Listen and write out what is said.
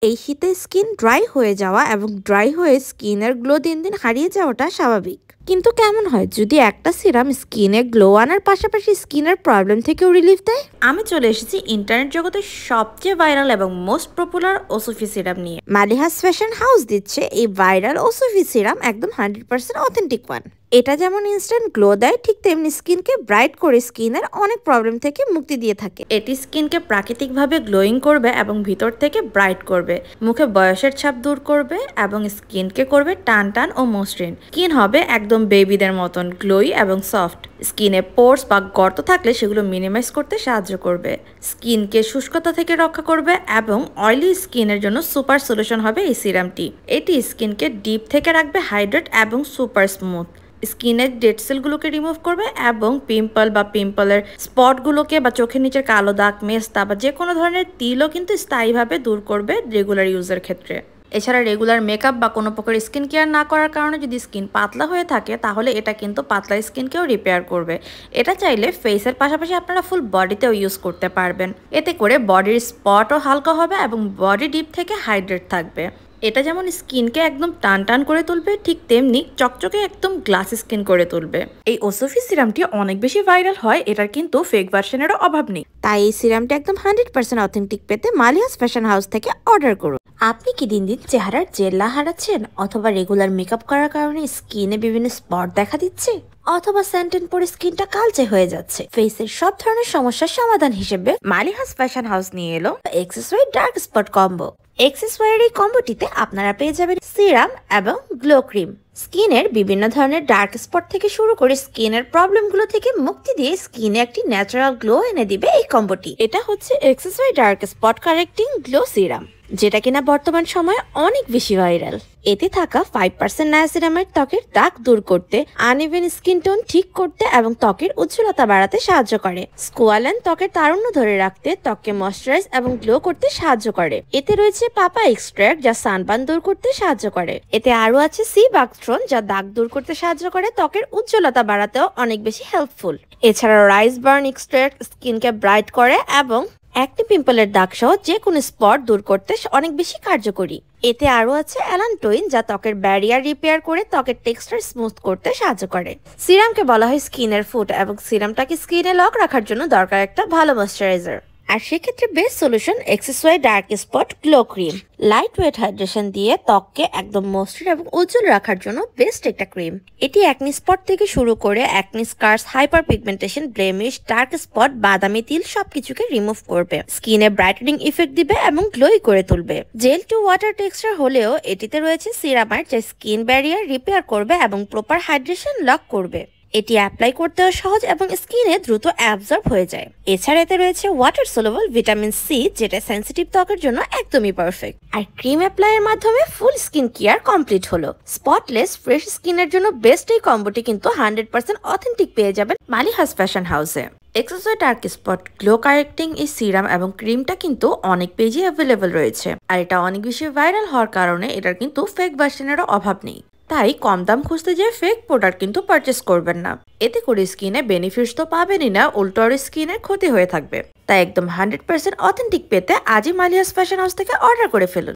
এই শীতে skin dry হয়ে যাওয়া এবং ড্রাই হয়ে স্কিনের গ্লো দিন দিন হারিয়ে যাওয়াটা স্বাভাবিক। কিন্তু কেমন হয় যদি একটা সিরাম স্কিনে গ্লো আনার পাশাপাশি স্কিনের প্রবলেম থেকেও রিলিফ দেয়? আমি চলে এসেছি ইন্টারনেট জগতের সবচেয়ে ভাইরাল এবং মোস্ট পপুলার ওসুফি সিরাম নিয়ে। মালিহাস ফ্যাশন হাউস দিচ্ছে এই ভাইরাল ওসুফি সিরাম একদম 100% অথেন্টিক ওয়ান। এটা যেমন ইনস্ট্যান্ট গ্লো দেয়, ঠিক তেমনি স্কিনকে ব্রাইট করে স্কিনের অনেক প্রবলেম থেকে মুক্তি দিয়ে থাকে। এটি স্কিনকে প্রাকৃতিকভাবে গ্লোয়িং করবে এবং ভিতর থেকে ব্রাইট করবে, মুখে বয়সের ছাপ দূর করবে এবং স্কিনকে করবে টান টান ও মসৃণ। স্কিন হবে একদম বেবিদের মতন গ্লোই এবং সফট। স্কিনে পোর্স বা গর্ত থাকলে সেগুলো মিনিমাইজ করতে সাহায্য করবে, স্কিনকে শুষ্কতা থেকে রক্ষা করবে এবং অয়েলি স্কিনের জন্য সুপার সলিউশন হবে এই সিরামটি। এটি স্কিনকে ডিপ থেকে রাখবে হাইড্রেট এবং সুপার স্মুথ। স্কিনের ডেড সেলগুলোকে রিমুভ করবে এবং পিম্পল বা পিম্পলের স্পটগুলোকে বা চোখের নিচের কালো দাগ, মেস্তা বা যে কোনো ধরনের তিলও কিন্তু স্থায়ীভাবে দূর করবে রেগুলার ইউজের ক্ষেত্রে। এছাড়া রেগুলার মেকআপ বা কোনো প্রকার স্কিন কেয়ার না করার কারণে যদি স্কিন পাতলা হয়ে থাকে তাহলে এটা কিন্তু পাতলা স্কিনকেও রিপেয়ার করবে। এটা চাইলে ফেসের পাশাপাশি আপনারা ফুল বডিতেও ইউজ করতে পারবেন। এতে করে বডির স্পটও হালকা হবে এবং বডি ডিপ থেকে হাইড্রেট থাকবে। এটা যেমন স্কিনকে একদম টান টান করে তুলবে, ঠিক তেমনি চকচকে একদম গ্লাস স্কিন করে তুলবে। এই ওসুফি সিরামটি অনেক বেশি ভাইরাল হয়, এটার কিন্তু ফেক ভার্সনেরও অভাব নেই। তাই এই সিরামটি একদম 100% অথেন্টিক পেতে মালিহাস ফ্যাশন হাউস থেকে অর্ডার করুন। আপনি কি দিন দিন চেহারার জেল্লা হারাচ্ছেন, অথবা রেগুলার মেকআপ করার কারণে স্কিনে বিভিন্ন স্পট দেখা দিচ্ছে, অথবা স্যান্টেন পরে স্কিনটা কালচে হয়ে যাচ্ছে? ফেসের সব ধরনের সমস্যার সমাধান হিসেবে মালিহাস ফ্যাশন হাউস নিয়ে এলো এক্সেসওয়াই ডার্ক স্পট কম্বো। এক্সেসওয়াইয়ের এই কম্বোটিতে আপনারা পেয়ে যাবেন সিরাম এবং গ্লো ক্রিম। স্কিনের বিভিন্ন ধরনের ডার্ক স্পট থেকে শুরু করে স্কিনের প্রবলেমগুলো থেকে মুক্তি দিয়ে স্কিনে একটি ন্যাচারাল গ্লো এনে দিবে এই কম্বোটি। এটা হচ্ছে Axis Y dark spot correcting glow serum, যেটা কিনা বর্তমান সময়ে অনেক বেশি ভাইরাল। এতে থাকা 5% নায়াসিনামাইড ত্বকের দাগ দূর করতে, আনইভেন স্কিন টোন ঠিক করতে এবং ত্বকের উজ্জ্বলতা বাড়াতে সাহায্য করে। স্কোয়ালেন ত্বকের তারুণ্য ধরে রাখতে, ত্বককে ময়শ্চারাইজ এবং গ্লো করতে সাহায্য করে। এতে রয়েছে পাপা এক্সট্রাক্ট যা সানবার্ন দূর করতে সাহায্য করে। এতে আরো আছে সি বাকথ্রন যা দাগ দূর করতে সাহায্য করে, ত্বকের উজ্জ্বলতা বাড়াতেও অনেক বেশি হেল্পফুল। এছাড়া রাইস বার্ন এক্সট্রাক্ট স্কিনকে ব্রাইট করে এবং একটি পিম্পলের দাগ সহ যে কোনো স্পট দূর করতে অনেক বেশি কার্যকরী। এতে আরো আছে অ্যালান্টোইন যা ত্বকের ব্যারিয়ার রিপেয়ার করে ত্বকের টেক্সচার স্মুথ করতে সাহায্য করে। সিরামকে বলা হয় স্কিনের ফুড এবং সিরামটাকে স্কিনে লক রাখার জন্য দরকার একটা ভালো ময়শ্চারাইজার। আর সেক্ষেত্রে best solution Axis Y dark spot glow cream. Light weight hydration দিয়ে ত্বককে একদম মসৃণ এবং উজ্জ্বল রাখার জন্য বেস্ট একটা ক্রিম। এটি অ্যাকনি স্পট থেকে শুরু করে acne স্কার্স, hyper pigmentation, blemish, dark spot, বাদামি তিল সবকিছুকে রিমুভ করবে, স্কিনে ব্রাইটেনিং ইফেক্ট দিবে এবং গ্লোই করে তুলবে। জেল টু ওয়াটার টেক্সচার হলেও এটিতে রয়েছে সিরামাইড যা স্কিন ব্যারিয়ার রিপেয়ার করবে এবং প্রপার হাইড্রেশন লক করবে। এটি অ্যাপ্লাই করতেও সহজ এবং স্কিনে দ্রুত অ্যাবজর্ব হয়ে যায়। এছাড়া এতে রয়েছে ওয়াটার সলুবল ভিটামিন সি যেটা সেন্সিটিভ ত্বকের জন্য একদমই পারফেক্ট। আর ক্রিম অ্যাপ্লাইয়ের মাধ্যমে ফুল স্কিন কেয়ার কমপ্লিট হলো। স্পটলেস ফ্রেশ স্কিনের জন্য বেস্ট এই কম্বোটি কিন্তু 100% অথেন্টিক পেয়ে যাবেন মালিহাস ফ্যাশন হাউসে। এক্সেসওয়াই ডার্ক স্পট গ্লো কারেক্টিং এই সিরাম এবং ক্রিমটা কিন্তু অনেক পেজে অ্যাভেলেবল রয়েছে, আর এটা অনেক বেশি ভাইরাল হওয়ার কারণে এটার কিন্তু ফেক ভার্সনেরও অভাব নেই। তাই কম দাম খুঁজতে যেয়ে ফেক প্রোডাক্ট কিন্তু পারচেস করবেন না। এতে করে স্কিনে বেনিফিটস তো পাবেনই না, উল্টো আর স্কিনের ক্ষতি হয়ে থাকবে। তাই একদম 100% অথেন্টিক পেতে আজই মালিহাস ফ্যাশন হাউস থেকে অর্ডার করে ফেলুন।